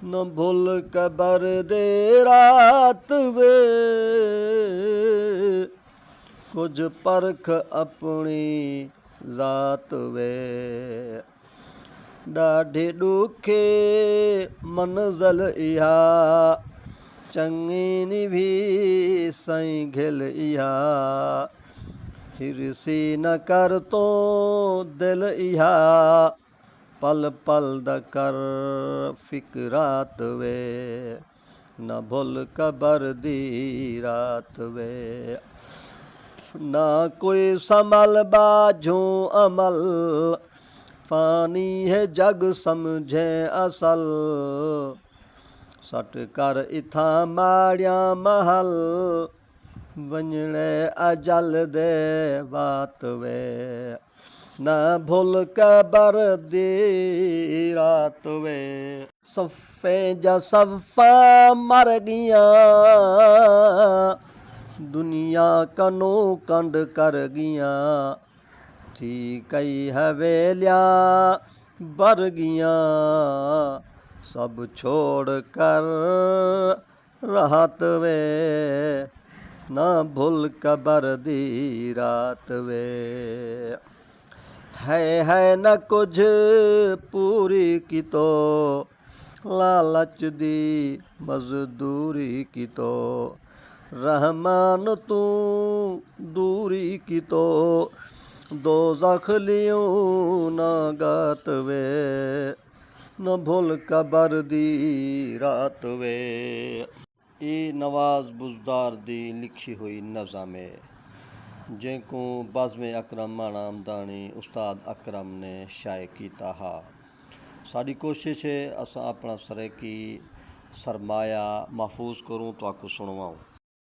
न भुल कबर दे रात वे कुछ परख अपनी ज़ात वे ॾाढे ॾुखे मंज़िल इहा चङी निभी साईं घिल इहा हिरसी न कर तो दिल इहा पल पल दा कर फिकरात वे न भुल कबर दी रात वे ना कोई संभल बाझों अमल फानी है जग समझे असल सट कर इथां माड़िया महल वञणे अजल दे बात वे न भुल कबर दी रात वे सफ़े जा सफ़ा मर गियां दुनिया कनो कंड कर गियां थी कई हवेलियां भर गियां सब छोड़ कर राहत वे न भुल कबर दी रात वे है न कुछ पूरी की तो लालच दी मजदूरी की तो रहमान तू दूरी की तो दोज़ख लियूं न गात वे न भुल कबर दी रात वे। ये नवाज़ बुज़दार दी लिखी हुई नज़म है जिनको बज़्म अकरम माना हमदानी उस्ताद अकरम ने शाये कीता हा। साड़ी कोशिश है असां अपना सरेकी सरमाया महफूज करूँ तो आपको सुनवाऊँ।